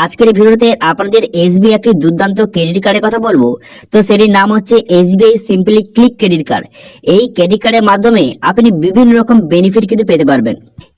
আজকের ভিডিওতে আপনাদের এসবিআই একটি দুর্দান্ত ক্রেডিট কার্ডের কথা বলবো। তো সেটির নাম হচ্ছে SBI simply click credit card. এই ক্রেডিট কার্ডের মাধ্যমে আপনি বিভিন্ন রকম বেনিফিট কিন্তু পেতে পারবেন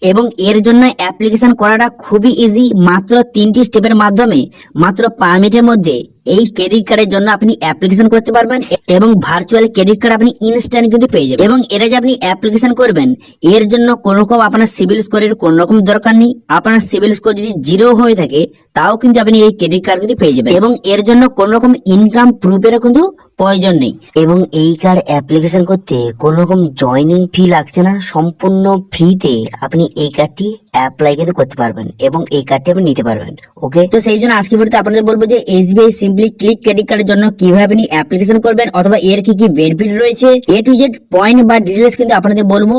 এবং এর জন্য অ্যাপ্লিকেশন করাটা খুবই ইজি। মাত্র 3টি স্টেপের মাধ্যমে মাত্র 5 মিনিটের মধ্যে এই ক্রেডিট কার্ডের জন্য আপনি অ্যাপ্লিকেশন করতে পারবেন এবং ভার্চুয়াল ক্রেডিট কার্ড আপনি ইনস্ট্যান্ট কিন্তু পেয়ে যাবেন। এবং এটা যে আপনি অ্যাপ্লিকেশন করবেন এর জন্য কোনো রকম আপনার সিবিল স্কোরের কোনো রকম দরকার নেই। আপনার সিবিল স্কোর যদি 0 হয়ে থাকে তাও কিন্তু আপনি এই ক্রেডিট কার্ড কিন্তু পেয়ে যাবেন এবং এর জন্য কোনো রকম ইনকাম প্রুফেরও কিন্তু প্রয়োজন নেই। এবং এই কার্ড অ্যাপ্লিকেশন করতে কোনো রকম জয়নিং ফি লাগছে না, সম্পূর্ণ ফ্রিতে আপনি এই কার্ডটি অ্যাপ্লাই কিন্তু করতে পারবেন এবং এই কার্ডটি আপনি নিতে পারবেন। ওকে, তো সেই জন্য আজকে ভিডিওতে আপনাদের বলবো যে এসবিআই সিম্পলি ক্লিক ক্রেডিট কার্ডের জন্য কিভাবে আপনি অ্যাপ্লিকেশন করবেন অথবা এর কি কি বেনিফিট রয়েছে, এ টু জেড পয়েন্ট বা ডিটেলস কিন্তু আপনাদের বলবো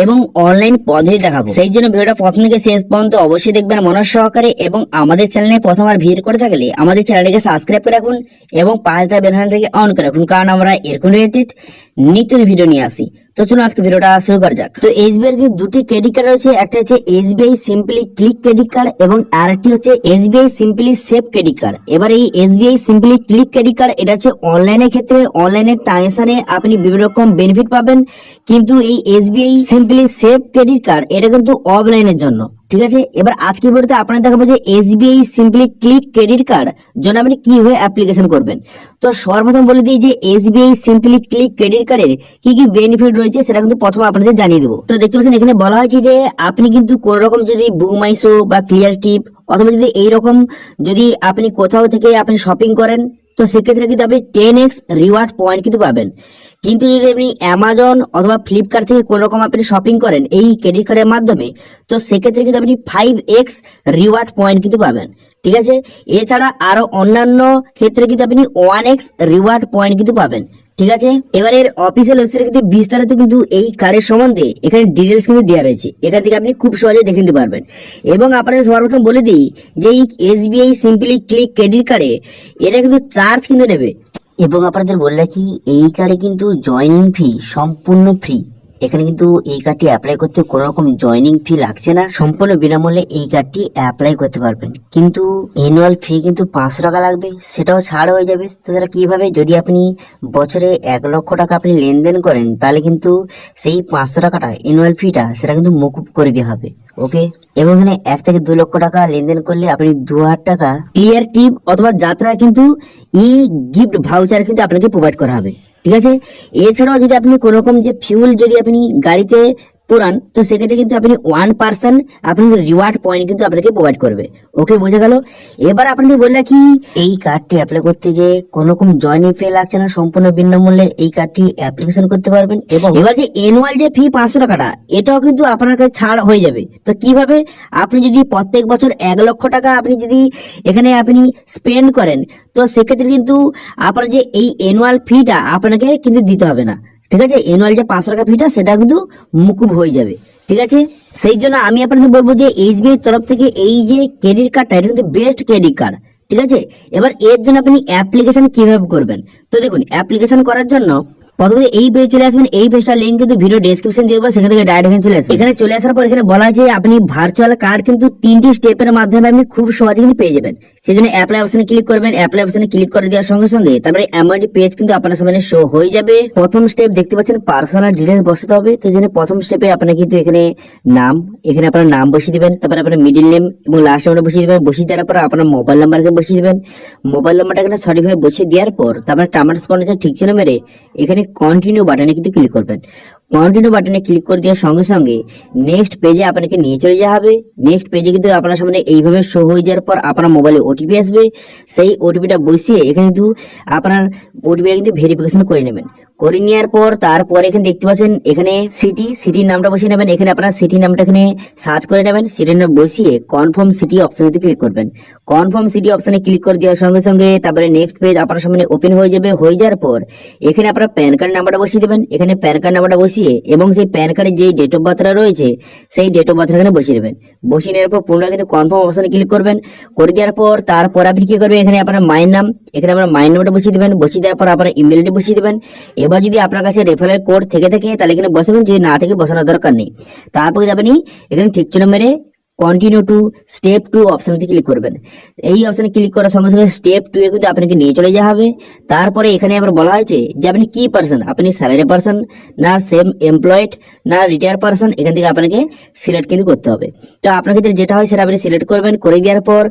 এবং অনলাইন পদ্ধতি দেখাবো। সেই জন্য ভিডিওটা প্রথম থেকে শেষ পর্যন্ত অবশ্যই দেখবেন মনোযোগ সহকারে এবং আমাদের চ্যানেলে প্রথমবার ভিজিট করে থাকলে আমাদের চ্যানেলটিকে সাবস্ক্রাইব করে রাখুন এবং পাশে থাকা বেল আইকনটিকে অন করে রাখুন, কারণ আমরা এরকম রিলেটেড নিত্য ভিডিও নিয়ে আসি। তো চলুন আজকে ভিডিওটা শুরু করা যাক। তো এসবিআই এর দুটি ক্রেডিট কার্ড রয়েছে, একটা হচ্ছে SBI simply click credit card এবং আরেকটি হচ্ছে SBI simply save credit card. এবার এই SBI simply click credit card এটা হচ্ছে অনলাইনের ক্ষেত্রে অনলাইনে ট্রানজাকশনে আপনি বিভিন্ন রকম বেনিফিট পাবেন, কিন্তু এই SBI simply save credit card এটা কিন্তু অফলাইনের জন্য। ঠিক আছে, এবার আজকের ভিডিওতে আপনাদের দেখাবো যে SBI simply click credit card জন্য আপনি কিভাবে অ্যাপ্লিকেশন করবেন। তো সর্বপ্রথম বলে দিই যে এসবিআই সিম্পলি ক্লিক ক্রেডিট কার্ডের কি কি বেনিফিট রয়েছে সেটা কিন্তু প্রথমে আপনাদের জানিয়ে দেবো। তো দেখতে পাচ্ছেন এখানে বলা হয়েছে যে আপনি কিন্তু কোন রকম যদি বুক মাই শো বা ক্লিয়ার টিপ অথবা যদি এইরকম যদি আপনি কোথাও থেকে আপনি শপিং করেন তো সেক্ষেত্রে কিন্তু আপনি 10x রিওয়ার্ড পয়েন্ট কিন্তু পাবেন। কিন্তু যদি আপনি অ্যামাজন অথবা ফ্লিপকার্ট থেকে কোন রকম আপনি শপিং করেন এই ক্রেডিট কার্ডের মাধ্যমে তো সেক্ষেত্রে কিন্তু আপনি 5x রিওয়ার্ড পয়েন্ট কিন্তু পাবেন। ঠিক আছে, এছাড়া আরো অন্যান্য ক্ষেত্রে কিন্তু আপনি 1x রিওয়ার্ড পয়েন্ট কিন্তু পাবেন। ঠিক আছে, এবার এর অফিসিয়াল ওয়েবসাইটে কিন্তু বিস্তারিত কিন্তু এই কার্ডের সম্বন্ধে এখানে ডিটেলস কিন্তু দেওয়া রয়েছে, এখান থেকে আপনি খুব সহজে দেখে নিতে পারবেন। এবং আপনাদের সর্বপ্রথম বলে দিই যে এই এসবিআই সিম্পলি ক্লিক ক্রেডিট কার্ডে এটা কিন্তু চার্জ কিন্তু নেবে এবং আপনাদের বললে কি এই কার্ডে কিন্তু জয়নিং ফি সম্পূর্ণ ফ্রি। এখানে কিন্তু এই কার্ডটি অ্যাপ্লাই করতে কোনো রকম জয়নিং ফি লাগছে না, সম্পূর্ণ বিনামূল্যে এই কার্ডটি অ্যাপ্লাই করতে পারবেন। কিন্তু অ্যানুয়াল ফি কিন্তু 500 টাকা লাগবে, সেটাও ছাড় হয়ে যাবে। তো সেটা কিভাবে, যদি আপনি বছরে 1 লক্ষ টাকা আপনি লেনদেন করেন তাহলে কিন্তু সেই 500 টাকাটা অ্যানুয়াল ফিটা সেটা কিন্তু মকুব করে দেওয়া হবে। ওকে, এবং এখানে 1 থেকে 2 লক্ষ টাকা লেনদেন করলে আপনি 2000 টাকা ক্লিয়ার টিপ অথবা যাত্রা কিন্তু ই গিফট ভাউচার কিন্তু আপনাকে প্রোভাইড করা হবে। ঠিক আছে, এছাড়াও যদি আপনি কোন রকম যে ফিউল যদি আপনি গাড়িতে পুরান তো সেক্ষেত্রে কিন্তু আপনি 1% আপনি রিওয়ার্ড পয়েন্ট কিন্তু আপনাকে প্রোভাইড করবে। ওকে, বোঝা গেল। এবার আপনাদের বললে কি এই কার্ডটি অ্যাপ্লাই করতে যে কোন রকম জয়নিং ফি লাগছে না, সম্পূর্ণ বিনামূল্যে এই কার্ডটি অ্যাপ্লিকেশন করতে পারবেন। এবং এবার যে অ্যানুয়াল যে ফি 500 টাকাটা এটাও কিন্তু আপনার কাছে ছাড় হয়ে যাবে। তো কিভাবে, আপনি যদি প্রত্যেক বছর 1 লক্ষ টাকা আপনি যদি এখানে আপনি স্পেন্ড করেন তো সেক্ষেত্রে কিন্তু আপনার যে এই অ্যানুয়াল ফিটা আপনাকে কিন্তু দিতে হবে না। ঠিক আছে, অ্যানুয়াল যে 500 টাকা ফিটা সেটা কিন্তু মুকুব হয়ে যাবে। ঠিক আছে, সেই জন্য আমি আপনাকে বলবো যে এসবিআই তরফ থেকে এই যে ক্রেডিট কার্ডটা এটা কিন্তু বেস্ট ক্রেডিট কার্ড। ঠিক আছে, এবার এর জন্য আপনি অ্যাপ্লিকেশন কিভাবে করবেন। তো দেখুন, অ্যাপ্লিকেশন করার জন্য প্রথমে এই পেজ চলে আসবেন। এই পেজটার লিংক কিন্তু ভিডিও ডেসক্রিপশন দিয়ে দেবো, সেখান থেকে ডাইরেক্ট এখানে চলে আসবেন। এখানে চলে আসার পর এখানে বলা আছে আপনি ভার্চুয়াল কার্ড কিন্তু 3টি স্টেপের মাধ্যমে আপনি খুব সহজে কিন্তু পেয়ে যাবেন। সেই জন্য অ্যাপ্লাই অপশনে ক্লিক করবেন। অ্যাপ্লাই অপশনে ক্লিক করে দেওয়ার সঙ্গে সঙ্গে তারপরে এমআরডি পেজ কিন্তু আপনার সামনে শো হয়ে যাবে। প্রথম স্টেপ দেখতে পাচ্ছেন পার্সোনাল ডিটেলস বসাতে হবে। তো জন্য প্রথম স্টেপে আপনার কিন্তু এখানে নাম, এখানে আপনার নাম বসিয়ে দিবেন, তারপরে আপনার মিডিল নেম এবং লাস্ট নাম্বার বসিয়ে দিবেন। বসিয়ে দেওয়ার পর আপনার মোবাইল নাম্বারকে বসিয়ে দিবেন। মোবাইল নাম্বারটা এখানে সঠিকভাবে বসিয়ে দেওয়ার পর তারপরে টার্মস কন্ডিশন ঠিক চিহ্ন মেরে এখানে কন্টিনিউ বাটনে কিন্তু ক্লিক করবেন। কন্টিনিউ বাটনে ক্লিক করে দেওয়ার সঙ্গে সঙ্গে নেক্সট পেজে আপনাকে নিয়ে চলে যাওয়া হবে। নেক্সট পেজে কিন্তু আপনার সামনে এইভাবে শো হয়ে যাওয়ার পর আপনার মোবাইলে ওটিপি আসবে। সেই ওটিপিটা বসিয়ে এখানে কিন্তু আপনার ওটিপিটা কিন্তু ভেরিফিকেশন করে নেবেন। করে নেওয়ার পর তারপরে এখানে দেখতে পাচ্ছেন এখানে সিটির নামটা বসিয়ে নেবেন। এখানে আপনার সিটি নামটা এখানে সার্চ করে নেবেন। সিটির নাম বসিয়ে কনফার্ম সিটি অপশনে ক্লিক করবেন। কনফার্ম সিটি অপশনে ক্লিক করে দেওয়ার সঙ্গে সঙ্গে তারপরে নেক্সট পেজ আপনার সামনে ওপেন হয়ে যাবে। হয়ে যাওয়ার পর এখানে আপনার প্যান কার্ড নাম্বারটা বসিয়ে দেবেন। এখানে প্যান কার্ড নাম্বারটা বসিয়ে এবং সেই প্যান কার্ডের যে ডেট অফ বার্থটা রয়েছে সেই ডেট অফ বার্থটা এখানে বসিয়ে দেবেন। বসিয়ে নেওয়ার পর পুনরায় কিন্তু কনফার্ম অপশনে ক্লিক করবেন। করে দেওয়ার পর তারপর আপনি কি করবেন, এখানে আপনার মায়ের নাম, এখানে আপনার মায়ের নাম্বারটা বসিয়ে দেবেন। বসিয়ে দেওয়ার পর আপনার ইমেল আইডি বসিয়ে দেবেন। এবার যদি আপনার কাছে রেফারেল কোড থেকে থাকে তাহলে এখানে বসাবেন, যদি না থেকে বসানোর দরকার নেই। তারপরে আপনি এখানে ঠিক চিহ্ন মেরে কন্টিনিউ টু স্টেপ 2 অপশনটি ক্লিক করবেন। এই অপশনে ক্লিক করার সঙ্গে সঙ্গে স্টেপ 2 এ কিন্তু আপনাকে নিয়ে চলে যাওয়া হবে। তারপরে এখানে আবার বলা হয়েছে যে আপনি কি পারসন, আপনি স্যালারি পারসন না সেম এমপ্লয়েড না রিটায়ার পারসন, এখান থেকে আপনাকে সিলেক্ট কিন্তু করতে হবে। তো আপনার ক্ষেত্রে যেটা হয় সেটা আপনি সিলেক্ট করবেন। করে দেওয়ার পর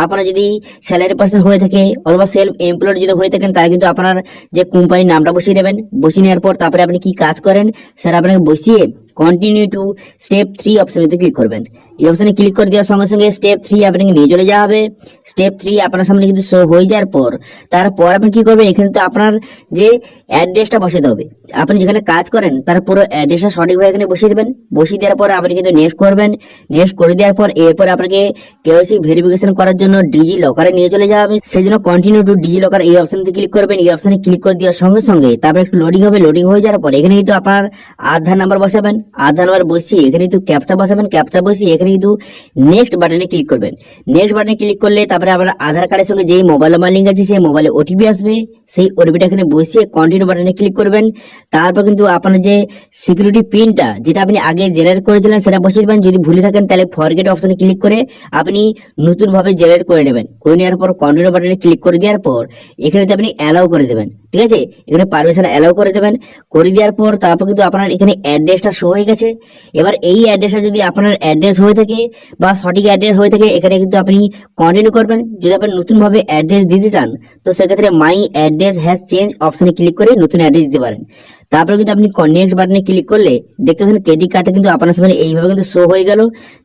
আপনার যদি স্যালারি পারসন হয়ে থাকে অথবা সেলফ এমপ্লয়েড যদি হয়ে থাকেন তাহলে কিন্তু আপনার যে কোম্পানির নামটা বসিয়ে নেবেন। বসিয়ে নেওয়ার পর তারপরে আপনি কি কাজ করেন সেটা আপনাকে বসিয়ে কন্টিনিউ টু স্টেপ 3 অপশনে ক্লিক করবেন। এই অপশনে ক্লিক করে দেওয়ার সঙ্গে সঙ্গে স্টেপ 3 আপনাকে নিয়ে চলে যাওয়া হবে। স্টেপ 3 আপনার সামনে কিন্তু শো হয়ে যাওয়ার পর তারপর আপনি কি করবেন, এখানে তো আপনার যে অ্যাড্রেসটা বসাতে হবে। আপনি যেখানে কাজ করেন তার পুরো অ্যাড্রেসটা সঠিকভাবে এখানে বসিয়ে দেবেন। বসিয়ে দেওয়ার পর আপনি কিন্তু নেক্সট করবেন। নেক্সট করে দেওয়ার পর এরপর আপনাকে কেওয়াইসি ভেরিফিকেশন করার জন্য ডিজি লকারে নিয়ে চলে যাওয়া হবে। সেই জন্য কন্টিনিউ টু ডিজি লকার এই অপশনটি ক্লিক করবেন। এই অপশনে ক্লিক করে দেওয়ার সঙ্গে সঙ্গে তারপর একটু লোডিং হবে। লোডিং হয়ে যাওয়ার পর এখানে কিন্তু আপনার আধার নাম্বার বসাবেন। আধার নাম্বার বসিয়ে এখানে কিন্তু ক্যাপচা বসাবেন। ক্যাপচা বসিয়ে এখানে কিন্তু নেক্সট বাটনে ক্লিক করবেন। নেক্সট বাটনে ক্লিক করলে তারপরে আপনার আধার কার্ডের সঙ্গে যেই মোবাইল নাম্বার লিঙ্ক আছে সেই মোবাইলে ওটিপি আসবে। সেই ওটিপিটা এখানে বসিয়ে কন্টিনিউ বাটনে ক্লিক করবেন। তারপর কিন্তু আপনার যে সিকিউরিটি পিনটা যেটা আপনি আগে জেনারেট করেছিলেন সেটা বসিয়ে দেবেন। যদি ভুলে থাকেন তাহলে ফরগেট অপশনে ক্লিক করে আপনি নতুন ভাবে জেনারেট করে নেবেন। করে নেওয়ার পর কন্টিনিউ বাটনে ক্লিক করে দেওয়ার পর এখানে আপনি অ্যালাউ করে দেবেন। ঠিক আছে, এখানে পারমিশন অ্যালাউ করে দেবেন। করে দেওয়ার পর তারপর কিন্তু আপনার এখানে অ্যাড্রেসটা শো হয়ে গেছে। এবার এই অ্যাড্রেসটা যদি আপনার অ্যাড্রেস হয়ে থাকে বা সঠিক অ্যাড্রেস হয়ে থাকে এখানে কিন্তু আপনি কন্টিনিউ করবেন। যদি আপনি নতুন ভাবে অ্যাড্রেস দিতে চান তো সেক্ষেত্রে মাই অ্যাড্রেস হ্যাজ চেঞ্জ অপশনে ক্লিক করে নতুন অ্যাড্রেস দিতে পারেন। তারপরে কিন্তু আপনি নেক্সট বাটনে ক্লিক করলে দেখতে পাচ্ছেন ক্রেডিট কার্ডটা কিন্তু আপনার সামনে এইভাবে কিন্তু শো হয়ে গেল,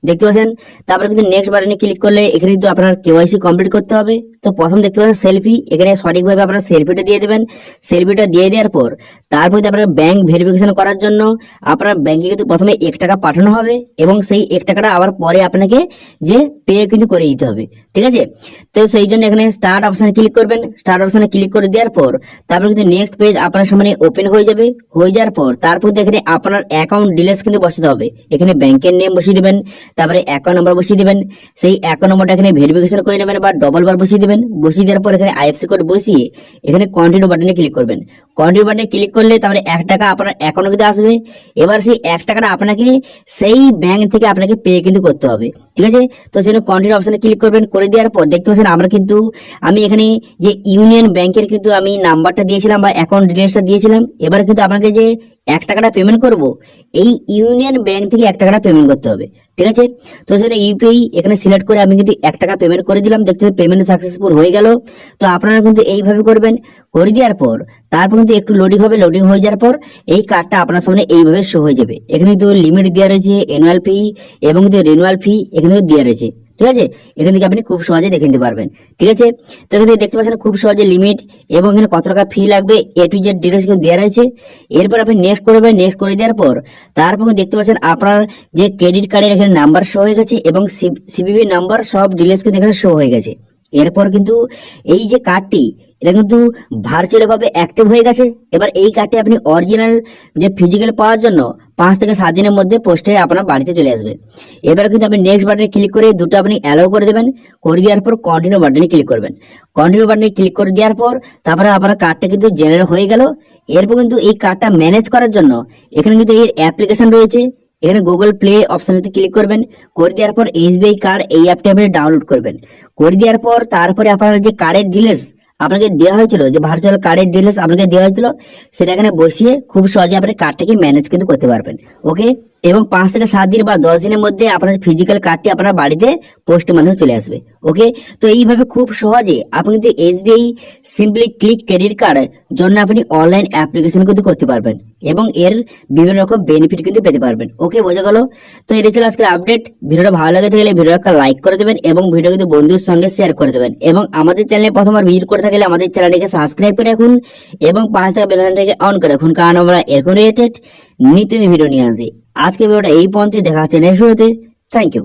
দেখতে পাচ্ছেন। তারপরে কিন্তু নেক্সট বাটনে ক্লিক করলে এখানে কিন্তু আপনার কেওয়াইসি কমপ্লিট করতে হবে। তো প্রথম দেখতে পাচ্ছেন সেলফি, এখানে সঠিকভাবে আপনার সেলফিটা দিয়ে দেবেন। সেলফিটা দিয়ে দেওয়ার পর তারপরে আপনার ব্যাংক ভেরিফিকেশন করার জন্য আপনার ব্যাংকে কিন্তু প্রথমে 1 টাকা পাঠানো হবে এবং সেই 1 টাকাটা আবার পরে আপনাকে যে পে কিন্তু করে দিতে হবে। ঠিক আছে, তো সেই জন্য এখানে স্টার্ট অপশনে ক্লিক করবেন। স্টার্ট অপশনে ক্লিক করে দেওয়ার পর তারপরে কিন্তু নেক্সট পেজ আপনার সামনে ওপেন হয়ে যাবে। হয়ে যাওয়ার পর তারপর এখানে আপনার অ্যাকাউন্ট ডিটেইলস কিন্তু বসাতে হবে। এখানে ব্যাংকের নেম বসিয়ে দিবেন, তারপরে অ্যাকাউন্ট নাম্বার বসিয়ে দিবেন। সেই অ্যাকাউন্ট নাম্বারটা এখানে ভেরিফিকেশন করে নেবেন বা ডবল বার বসিয়ে দিবেন। বসিয়ে দেওয়ার পর এখানে আইএফসি কোড বসিয়ে এখানে কন্টিনিউ বাটনে ক্লিক করবেন। কন্টিনিউ বাটনে ক্লিক করলে তারপরে 1 টাকা আপনার অ্যাকাউন্টে কিন্তু আসবে। এবার সেই 1 টাকাটা আপনাকে সেই ব্যাংক থেকে আপনাকে পে কিন্তু করতে হবে। ঠিক আছে, তো সেজন্য কন্টিনিউ অপশনে ক্লিক করবেন। করে দেওয়ার পর দেখতে পাচ্ছেন আমি এখানে যে ইউনিয়ন ব্যাংকের কিন্তু আমি নাম্বারটা দিয়েছিলাম বা অ্যাকাউন্ট ডিটেইলসটা দিয়েছিলাম। এবার কিন্তু আপনাকে যে 1 টাকাটা পেমেন্ট করব এই ইউনিয়ন ব্যাংক থেকে 1 টাকাটা পেমেন্ট করতে হবে। ঠিক আছে, তো সেটা ইউপিআই এখানে সিলেক্ট করে আমি কিন্তু 1 টাকা পেমেন্ট করে দিলাম। দেখতে পেমেন্ট সাকসেসফুল হয়ে গেল। তো আপনারা কিন্তু এইভাবে করবেন। করে দেওয়ার পর তারপর কিন্তু একটু লোডিং হবে। লোডিং হয়ে যাওয়ার পর এই কার্ডটা আপনার সামনে এইভাবে শো হয়ে যাবে। এখানে কিন্তু লিমিট দেওয়া রয়েছে, অ্যানুয়াল ফি এবং রিনিউয়াল ফি এখানে দেওয়া রয়েছে। ঠিক আছে, এখান থেকে আপনি খুব সহজে দেখে নিতে পারবেন। ঠিক আছে, তো এখানে দেখতে পাচ্ছেন খুব সহজে লিমিট এবং এখানে কত টাকা ফি লাগবে A to Z ডিটেলস কিন্তু দেওয়া রয়েছে। এরপর আপনি নেক্সট করবেন। নেক্সট করে দেওয়ার পর তারপর দেখতে পাচ্ছেন আপনার যে ক্রেডিট কার্ডের এখানে নাম্বার শো হয়ে গেছে এবং সিভিভি নাম্বার সব ডিটেলস কিন্তু এখানে শো হয়ে গেছে। এরপর কিন্তু এই যে কার্ডটি এটা কিন্তু ভার্চুয়ালি ভাবে অ্যাক্টিভ হয়ে গেছে। এবার এই কার্ডটি আপনি অরিজিনাল যে ফিজিক্যাল পাওয়ার জন্য 5 থেকে 7 দিনের মধ্যে পোস্টে আপনার বাড়িতে চলে আসবে। এবার কিন্তু আপনি নেক্সট বাটনে ক্লিক করে দুটো আপনি অ্যালাউ করে দেবেন। করে দেওয়ার পর কন্টিনিউ বাটনে ক্লিক করবেন। কন্টিনিউ বাটনে ক্লিক করে দেওয়ার পর তারপরে আপনার কার্ডটা কিন্তু জেনারেট হয়ে গেল। এরপর কিন্তু এই কার্ডটা ম্যানেজ করার জন্য এখানে কিন্তু এর অ্যাপ্লিকেশন রয়েছে। এখানে গুগল প্লে অপশনেতে ক্লিক করবেন। করে দেওয়ার পর এসবিআই কার্ড এই অ্যাপটি আপনি ডাউনলোড করবেন। করে দেওয়ার পর তারপরে আপনার যে কার্ডের ডিটেইলস আপনাকে দেওয়া হয়েছিল, যে ভার্চুয়াল কার্ডের ডিটেইলস আপনাকে দেওয়া হয়েছিল সেটা এখানে বসিয়ে খুব সহজে আপনি কার্ডটাকে ম্যানেজ কিন্তু করতে পারবেন। ওকে, এবং 5 থেকে 7 দিন বা 10 দিনের মধ্যে আপনার ফিজিক্যাল কার্ডটি আপনার বাড়িতে পোস্টের মাধ্যমে চলে আসবে। ওকে, তো এইভাবে খুব সহজে আপনি কিন্তু এসবিআই সিম্পলি ক্লিক ক্রেডিট কার্ডের জন্য আপনি অনলাইন অ্যাপ্লিকেশন কিন্তু করতে পারবেন এবং এর বিভিন্ন রকম বেনিফিট কিন্তু পেতে পারবেন। ওকে, বোঝা গেল? তো এটা ছিল আজকের আপডেট। ভিডিওটা ভালো লাগে থাকলে ভিডিওটা একটা লাইক করে দেবেন এবং ভিডিও কিন্তু বন্ধুর সঙ্গে শেয়ার করে দেবেন এবং আমাদের চ্যানেলে প্রথমবার ভিজিট করে থাকলে আমাদের চ্যানেলটিকে সাবস্ক্রাইব করে রাখুন এবং পাশে থাকা বেল আইকনটাকে অন করে রাখুন, কারণ আমরা এরকম রিলেটেড নিত্য ভিডিও নিয়ে আসি। আজকে ভিডিওটা এই পর্যন্ত, দেখা হচ্ছে নেক্সট ভিডিওতে। Thank you.